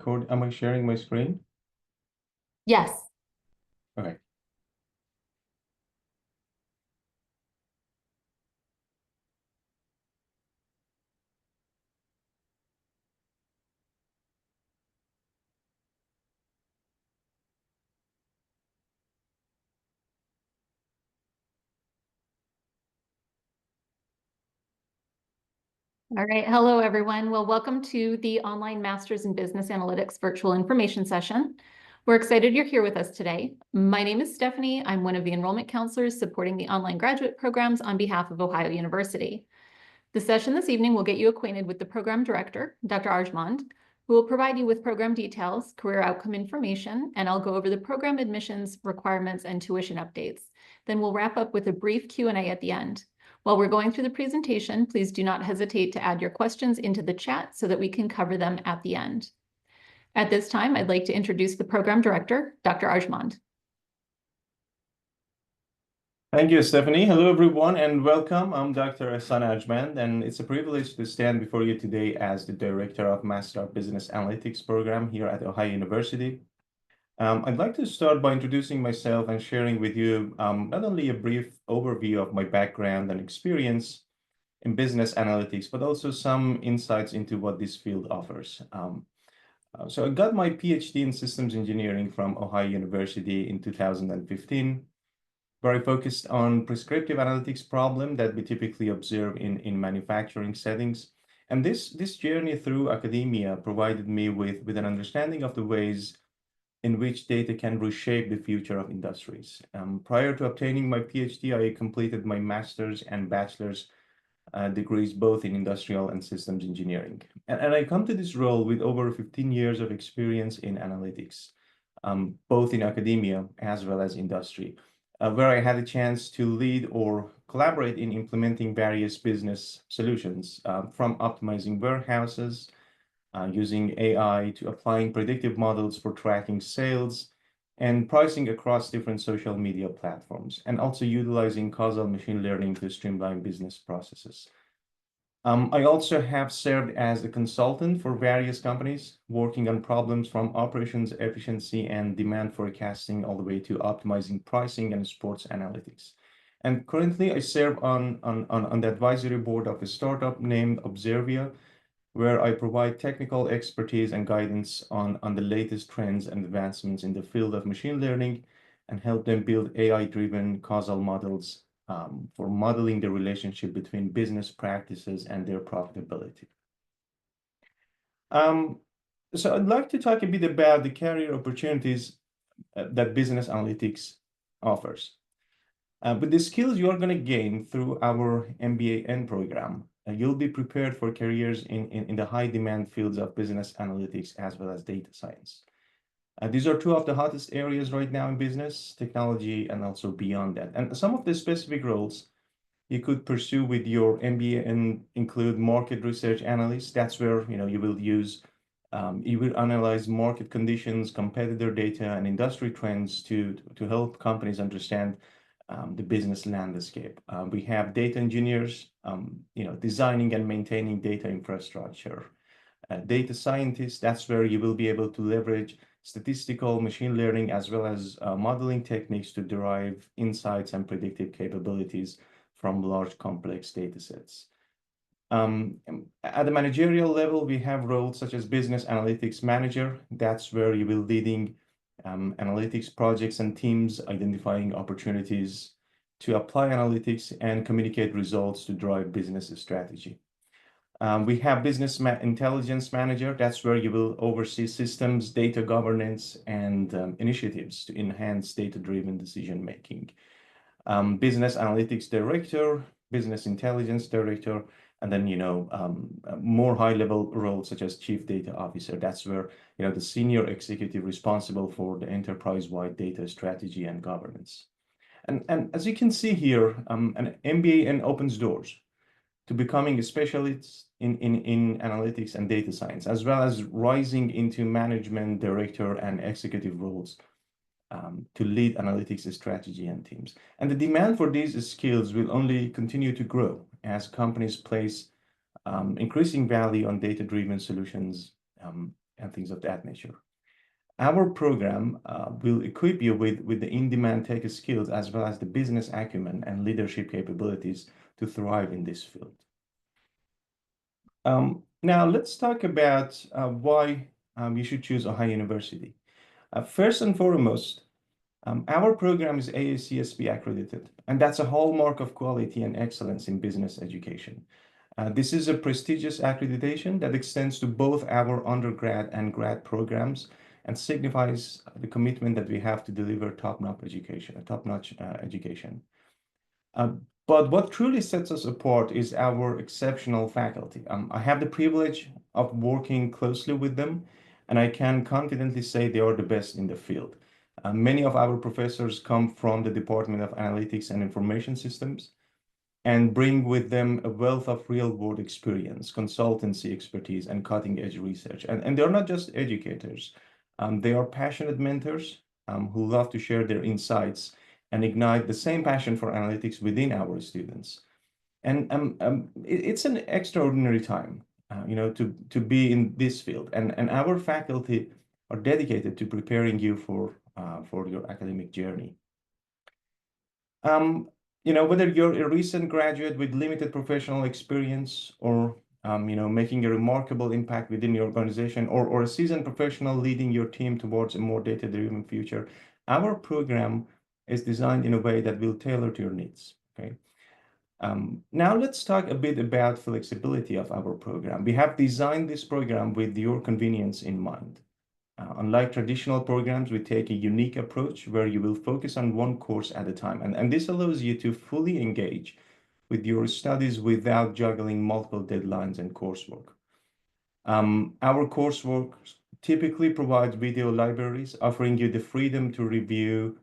Code, am I sharing my screen? Yes. Okay. All right. Hello, everyone. Well, welcome to the Online Masters in Business Analytics virtual information session. We're excited you're here with us today. My name is Stephanie. I'm one of the enrollment counselors supporting the online graduate programs on behalf of Ohio University. The session this evening will get you acquainted with the program director, Dr. Ardjmand, who will provide you with program details, career outcome information, and I'll go over the program admissions requirements and tuition updates. Then we'll wrap up with a brief Q&A at the end. While we're going through the presentation, please do not hesitate to add your questions into the chat so that we can cover them at the end. At this time, I'd like to introduce the program director, Dr. Ardjmand. Thank you, Stephanie. Hello, everyone, and welcome. I'm Dr. Ehsan Ardjmand, and it's a privilege to stand before you today as the Director of Master of Business Analytics program here at Ohio University. I'd like to start by introducing myself and sharing with you not only a brief overview of my background and experience in business analytics, but also some insights into what this field offers. So I got my PhD in systems engineering from Ohio University in 2015, where I focused on prescriptive analytics problem that we typically observe in manufacturing settings. And this journey through academia provided me with an understanding of the ways in which data can reshape the future of industries. Prior to obtaining my PhD, I completed my master's and bachelor's degrees both in industrial and systems engineering. And I come to this role with over 15 years of experience in analytics, both in academia as well as industry, where I had a chance to lead or collaborate in implementing various business solutions, from optimizing warehouses, using AI to applying predictive models for tracking sales and pricing across different social media platforms, and also utilizing causal machine learning to streamline business processes. I also have served as a consultant for various companies, working on problems from operations efficiency and demand forecasting all the way to optimizing pricing and sports analytics. And currently, I serve on the advisory board of a startup named Observia, where I provide technical expertise and guidance on the latest trends and advancements in the field of machine learning and help them build AI-driven causal models for modeling the relationship between business practices and their profitability. So I'd like to talk a bit about the career opportunities that business analytics offers. With the skills you are going to gain through our MBA program, you'll be prepared for careers in the high demand fields of business analytics as well as data science. These are two of the hottest areas right now in business, technology, and also beyond that. And some of the specific roles you could pursue with your MBA include market research analyst. That's where you will analyze market conditions, competitor data, and industry trends to help companies understand the business landscape. We have data engineers, designing and maintaining data infrastructure. Data scientists, that's where you will be able to leverage statistical machine learning as well as modeling techniques to derive insights and predictive capabilities from large complex data sets. At the managerial level, we have roles such as business analytics manager. That's where you will leading analytics projects and teams, identifying opportunities to apply analytics and communicate results to drive business strategy. We have business intelligence manager. That's where you will oversee systems, data governance, and initiatives to enhance data-driven decision-making. Business analytics director, business intelligence director, and then, more high-level roles such as chief data officer. That's where, the senior executive responsible for the enterprise-wide data strategy and governance. And as you can see here, an MBA opens doors to becoming a specialist in analytics and data science, as well as rising into management, director, and executive roles to lead analytics strategy and teams. And the demand for these skills will only continue to grow as companies place increasing value on data-driven solutions and things of that nature. Our program will equip you with the in-demand tech skills as well as the business acumen and leadership capabilities to thrive in this field. Now, let's talk about why you should choose Ohio University. First and foremost, our program is AACSB accredited, and that's a hallmark of quality and excellence in business education. This is a prestigious accreditation that extends to both our undergrad and grad programs and signifies the commitment that we have to deliver top-notch education. But what truly sets us apart is our exceptional faculty. I have the privilege of working closely with them, and I can confidently say they are the best in the field. Many of our professors come from the Department of Analytics and Information Systems and bring with them a wealth of real-world experience, consultancy expertise, and cutting-edge research. And they're not just educators. They are passionate mentors who love to share their insights and ignite the same passion for analytics within our students. And it's an extraordinary time, to be in this field. And our faculty are dedicated to preparing you for your academic journey. Whether you're a recent graduate with limited professional experience or making a remarkable impact within your organization or a seasoned professional leading your team towards a more data-driven future, our program is designed in a way that will tailor to your needs, okay? Now let's talk a bit about flexibility of our program. We have designed this program with your convenience in mind. Unlike traditional programs, we take a unique approach where you will focus on one course at a time. And this allows you to fully engage with your studies without juggling multiple deadlines and coursework. Our coursework typically provides video libraries, offering you the freedom to review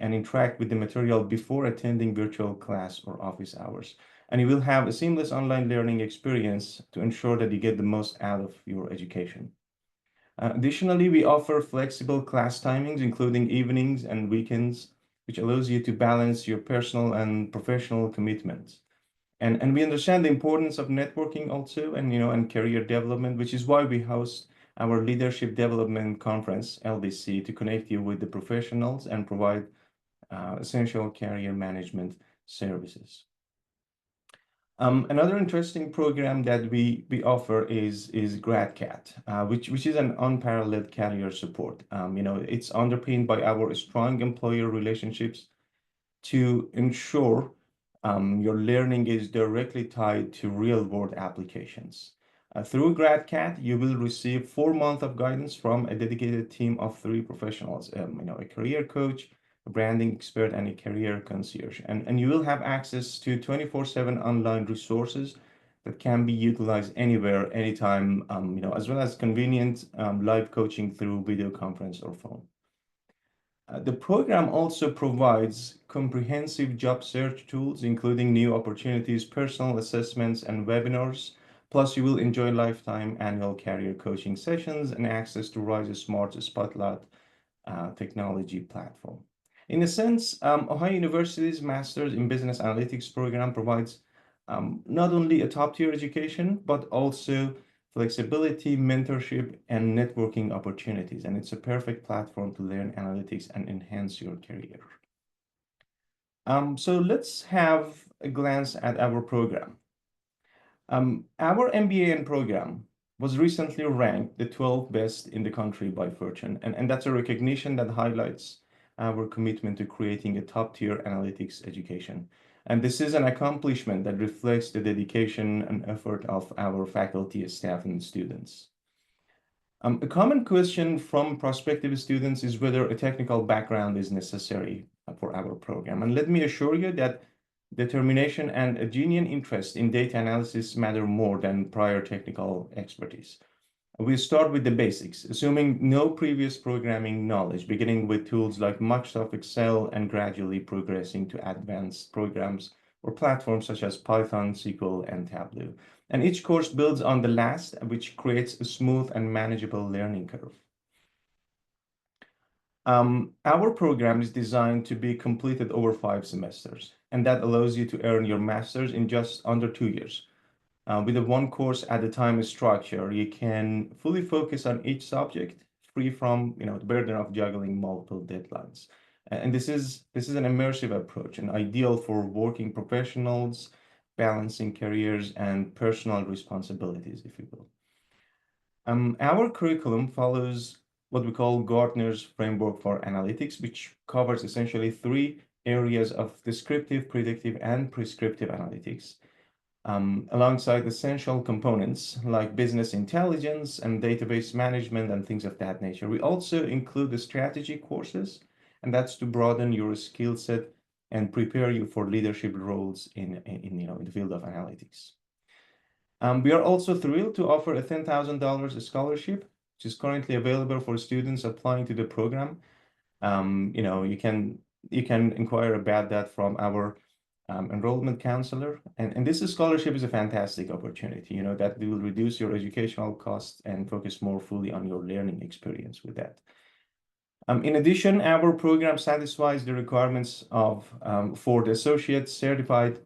and interact with the material before attending virtual class or office hours. And you will have a seamless online learning experience to ensure that you get the most out of your education. Additionally, we offer flexible class timings, including evenings and weekends, which allows you to balance your personal and professional commitments. And we understand the importance of networking also and career development, which is why we host our Leadership Development Conference, LDC, to connect you with the professionals and provide essential career management services. Another interesting program that we offer is GradCat, which is an unparalleled career support. It's underpinned by our strong employer relationships to ensure your learning is directly tied to real-world applications. Through GradCat, you will receive 4 months of guidance from a dedicated team of 3 professionals, a career coach, a branding expert, and a career concierge. And you will have access to 24/7 online resources that can be utilized anywhere, anytime, as well as convenient live coaching through video conference or phone. The program also provides comprehensive job search tools, including new opportunities, personal assessments, and webinars. Plus, you will enjoy lifetime annual career coaching sessions and access to Rise's Smart Spotlight technology platform. In a sense, Ohio University's Master's in Business Analytics program provides not only a top-tier education, but also flexibility, mentorship, and networking opportunities. And it's a perfect platform to learn analytics and enhance your career. So let's have a glance at our program. Our MBA program was recently ranked the 12th best in the country by Fortune, and that's a recognition that highlights our commitment to creating a top-tier analytics education. And this is an accomplishment that reflects the dedication and effort of our faculty, staff, and students. A common question from prospective students is whether a technical background is necessary for our program. And let me assure you that determination and a genuine interest in data analysis matter more than prior technical expertise. We start with the basics, assuming no previous programming knowledge, beginning with tools like Microsoft Excel and gradually progressing to advanced programs or platforms such as Python, SQL, and Tableau. And each course builds on the last, which creates a smooth and manageable learning curve. Our program is designed to be completed over 5 semesters, and that allows you to earn your master's in just under 2 years. With a one course at a time structure, you can fully focus on each subject, free from the burden of juggling multiple deadlines. And this is an immersive approach and ideal for working professionals, balancing careers and personal responsibilities, if you will. Our curriculum follows what we call Gartner's framework for analytics, which covers essentially three areas of descriptive, predictive, and prescriptive analytics, alongside essential components like business intelligence and database management and things of that nature. We also include the strategy courses, and that's to broaden your skill set and prepare you for leadership roles in the field of analytics. We are also thrilled to offer a $10,000 scholarship, which is currently available for students applying to the program. You can inquire about that from our enrollment counselor. And this scholarship is a fantastic opportunity, that will reduce your educational costs and focus more fully on your learning experience with that. In addition, our program satisfies the requirements of for the Associate Certified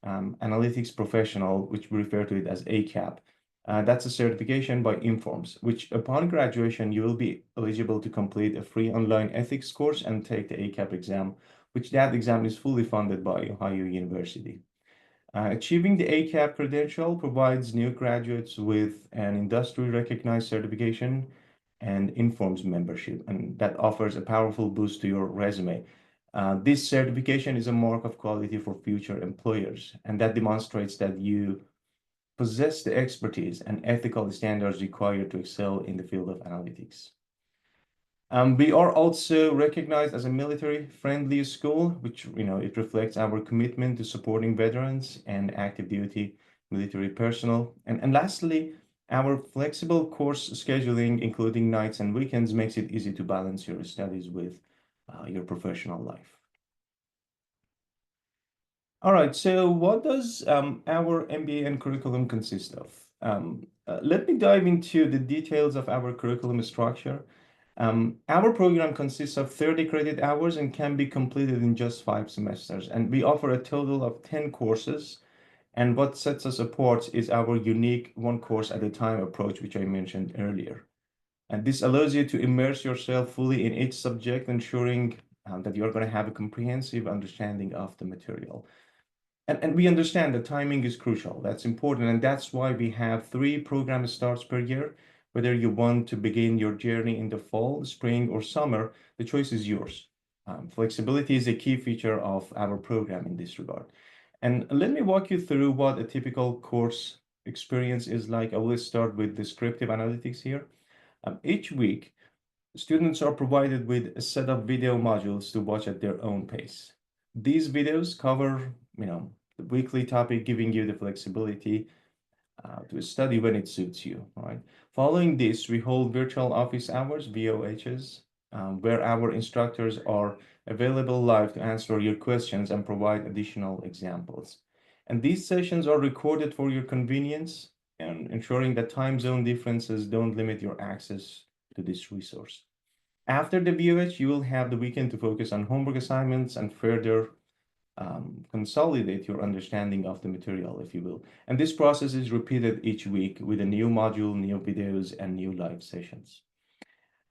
Analytics Professional, which we refer to it as ACAP. That's a certification by Informs, which upon graduation, you will be eligible to complete a free online ethics course and take the ACAP exam, which that exam is fully funded by Ohio University. Achieving the ACAP credential provides new graduates with an industry-recognized certification and Informs membership, and that offers a powerful boost to your resume. This certification is a mark of quality for future employers, and that demonstrates that you possess the expertise and ethical standards required to excel in the field of analytics. We are also recognized as a military-friendly school, which it reflects our commitment to supporting veterans and active duty military personnel. And lastly, our flexible course scheduling, including nights and weekends, makes it easy to balance your studies with your professional life. All right, so what does our MBA and curriculum consist of? Let me dive into the details of our curriculum structure. Our program consists of 30 credit hours and can be completed in just 5 semesters. And we offer a total of 10 courses. And what sets us apart is our unique one course at a time approach, which I mentioned earlier. And this allows you to immerse yourself fully in each subject, ensuring that you're going to have a comprehensive understanding of the material. And we understand that timing is crucial. That's important. And that's why we have 3 program starts per year. Whether you want to begin your journey in the fall, spring, or summer, the choice is yours. Flexibility is a key feature of our program in this regard. And let me walk you through what a typical course experience is like. I will start with descriptive analytics here. Each week, students are provided with a set of video modules to watch at their own pace. These videos cover, the weekly topic, giving you the flexibility to study when it suits you, right? Following this, we hold virtual office hours, VOHs, where our instructors are available live to answer your questions and provide additional examples. And these sessions are recorded for your convenience and ensuring that time zone differences don't limit your access to this resource. After the VOH, you will have the weekend to focus on homework assignments and further consolidate your understanding of the material, if you will. And this process is repeated each week with a new module, new videos, and new live sessions.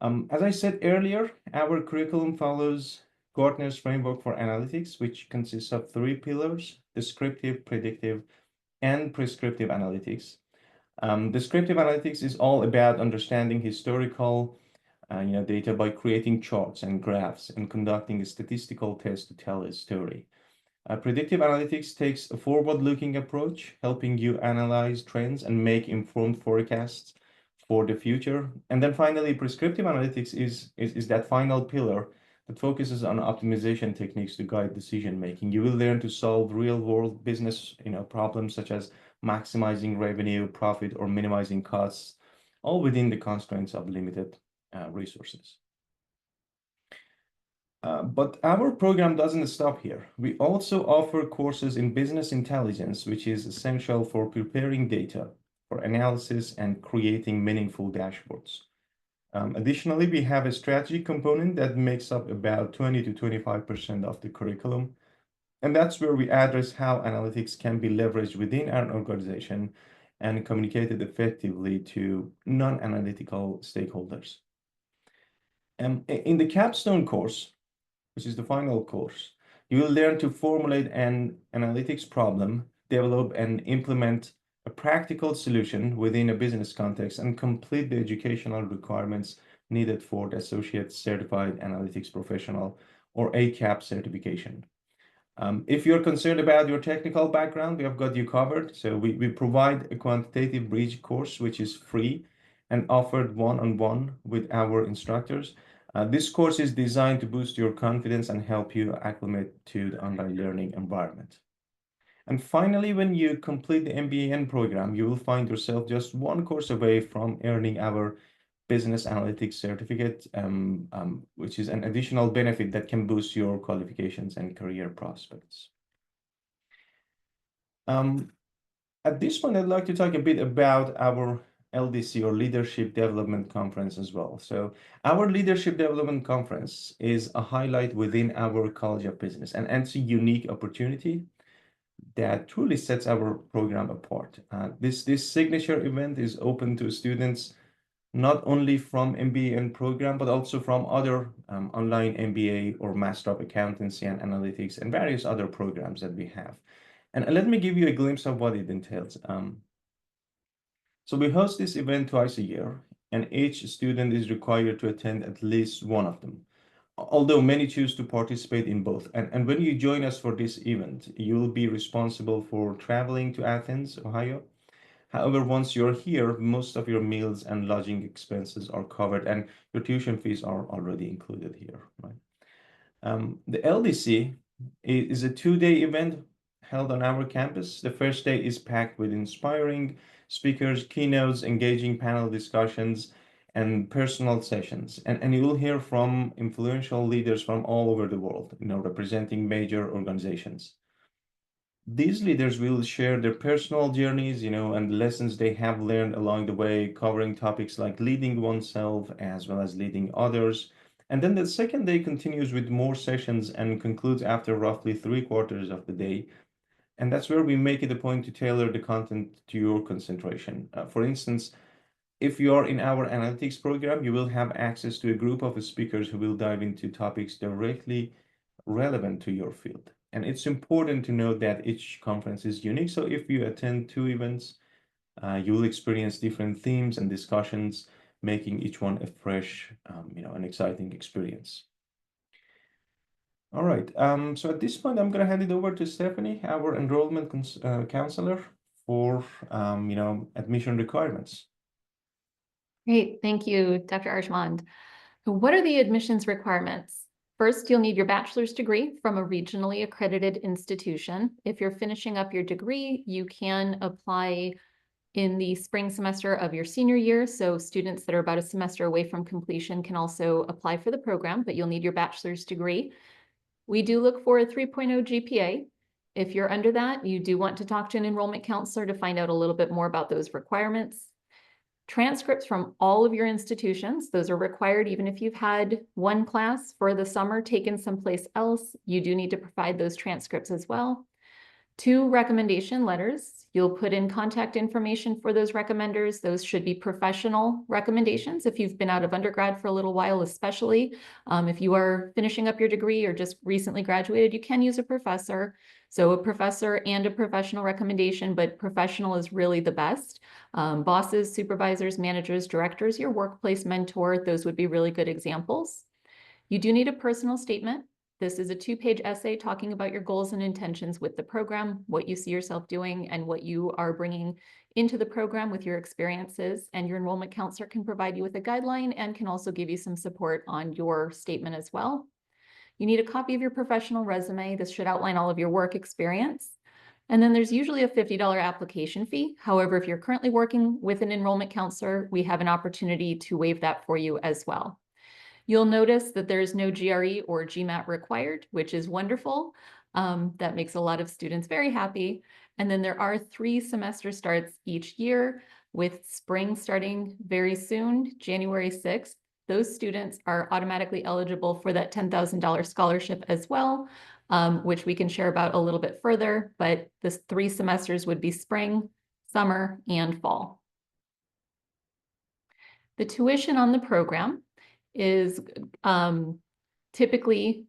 As I said earlier, our curriculum follows Gartner's framework for analytics, which consists of 3 pillars: descriptive, predictive, and prescriptive analytics. Descriptive analytics is all about understanding historical data by creating charts and graphs and conducting a statistical test to tell a story. Predictive analytics takes a forward-looking approach, helping you analyze trends and make informed forecasts for the future. And then finally, prescriptive analytics is that final pillar that focuses on optimization techniques to guide decision making. You will learn to solve real-world business problems such as maximizing revenue, profit, or minimizing costs, all within the constraints of limited resources. But our program doesn't stop here. We also offer courses in business intelligence, which is essential for preparing data for analysis and creating meaningful dashboards. Additionally, we have a strategy component that makes up about 20 to 25% of the curriculum. And that's where we address how analytics can be leveraged within an organization and communicated effectively to non-analytical stakeholders. In the capstone course, which is the final course, you will learn to formulate an analytics problem, develop and implement a practical solution within a business context, and complete the educational requirements needed for the Associate Certified Analytics Professional or ACAP certification. If you're concerned about your technical background, we have got you covered. So we provide a quantitative bridge course, which is free and offered one-on-one with our instructors. This course is designed to boost your confidence and help you acclimate to the online learning environment. And finally, when you complete the MBAN program, you will find yourself just one course away from earning our business analytics certificate, which is an additional benefit that can boost your qualifications and career prospects. At this point, I'd like to talk a bit about our LDC or Leadership Development Conference as well. So our Leadership Development Conference is a highlight within our College of Business, and it's a unique opportunity that truly sets our program apart. This signature event is open to students not only from MBA program, but also from other online MBA or Master of Accountancy and Analytics and various other programs that we have. And let me give you a glimpse of what it entails. So we host this event twice a year, and each student is required to attend at least one of them, although many choose to participate in both. And when you join us for this event, you will be responsible for traveling to Athens, Ohio. However, once you're here, most of your meals and lodging expenses are covered, and your tuition fees are already included here, right? The LDC is a two-day event held on our campus. The first day is packed with inspiring speakers, keynotes, engaging panel discussions, and personal sessions. And you will hear from influential leaders from all over the world, representing major organizations. These leaders will share their personal journeys, and lessons they have learned along the way, covering topics like leading oneself as well as leading others. And then the second day continues with more sessions and concludes after roughly 3/4 of the day. And that's where we make it a point to tailor the content to your concentration. For instance, if you are in our analytics program, you will have access to a group of speakers who will dive into topics directly relevant to your field. And it's important to note that each conference is unique. So if you attend two events, you will experience different themes and discussions, making each one a fresh, an exciting experience. All right. So at this point, I'm going to hand it over to Stephanie, our enrollment counselor, for admission requirements. Great. Thank you, Dr. Ardjmand. What are the admissions requirements? First, you'll need your bachelor's degree from a regionally accredited institution. If you're finishing up your degree, you can apply in the spring semester of your senior year. So students that are about a semester away from completion can also apply for the program, but you'll need your bachelor's degree. We do look for a 3.0 GPA. If you're under that, you do want to talk to an enrollment counselor to find out a little bit more about those requirements. Transcripts from all of your institutions, those are required even if you've had one class for the summer taken someplace else, you do need to provide those transcripts as well. 2 recommendation letters. You'll put in contact information for those recommenders. Those should be professional recommendations if you've been out of undergrad for a little while, especially. If you are finishing up your degree or just recently graduated, you can use a professor. So a professor and a professional recommendation, but professional is really the best. Bosses, supervisors, managers, directors, your workplace mentor, those would be really good examples. You do need a personal statement. This is a 2-page essay talking about your goals and intentions with the program, what you see yourself doing, and what you are bringing into the program with your experiences. And your enrollment counselor can provide you with a guideline and can also give you some support on your statement as well. You need a copy of your professional resume. This should outline all of your work experience. And then there's usually a $50 application fee. However, if you're currently working with an enrollment counselor, we have an opportunity to waive that for you as well. You'll notice that there's no GRE or GMAT required, which is wonderful. That makes a lot of students very happy. And then there are 3 semester starts each year, with spring starting very soon, January 6th. Those students are automatically eligible for that $10,000 scholarship as well. which we can share about a little bit further, but the 3 semesters would be spring, summer, and fall. The tuition on the program is typically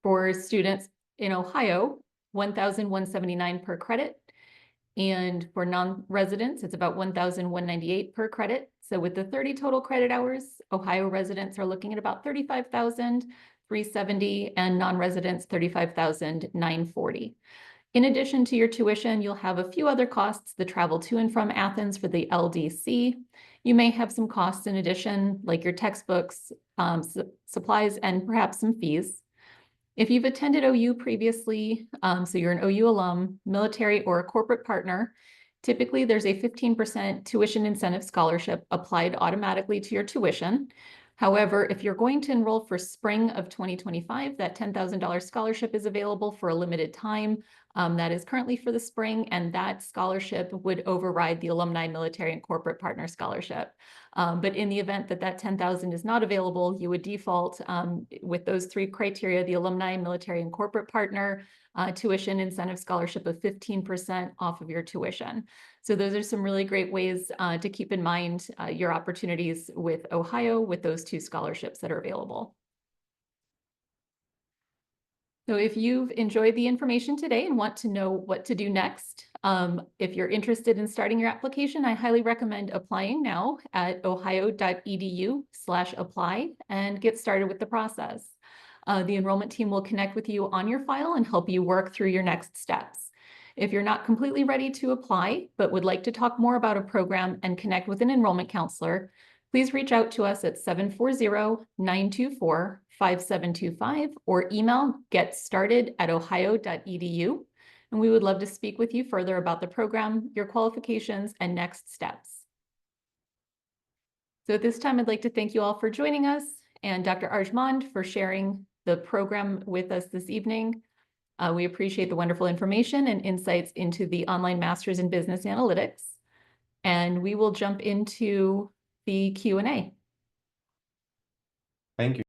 for students in Ohio, $1,179 per credit. And for non-residents, it's about $1,198 per credit. So with the 30 total credit hours, Ohio residents are looking at about $35,370 and non-residents $35,940. In addition to your tuition, you'll have a few other costs, the travel to and from Athens for the LDC. You may have some costs in addition, like your textbooks, supplies, and perhaps some fees. If you've attended OU previously, so you're an OU alum, military, or a corporate partner, typically there's a 15% tuition incentive scholarship applied automatically to your tuition. However, if you're going to enroll for spring of 2025, that $10,000 scholarship is available for a limited time. That is currently for the spring, and that scholarship would override the Alumni, Military, and Corporate Partner Scholarship. But in the event that that $10,000 is not available, you would default with those 3 criteria, the Alumni, Military, and Corporate Partner tuition incentive scholarship of 15% off of your tuition. So those are some really great ways to keep in mind your opportunities with Ohio with those 2 scholarships that are available. So if you've enjoyed the information today and want to know what to do next, if you're interested in starting your application, I highly recommend applying now at ohio.edu/apply and get started with the process. The enrollment team will connect with you on your file and help you work through your next steps. If you're not completely ready to apply, but would like to talk more about a program and connect with an enrollment counselor, please reach out to us at 740-924-5725 or email getstarted@ohio.edu. And we would love to speak with you further about the program, your qualifications, and next steps. So at this time, I'd like to thank you all for joining us and Dr. Ardjmand for sharing the program with us this evening. We appreciate the wonderful information and insights into the online Masters in Business Analytics. And we will jump into the Q&A. Thank you.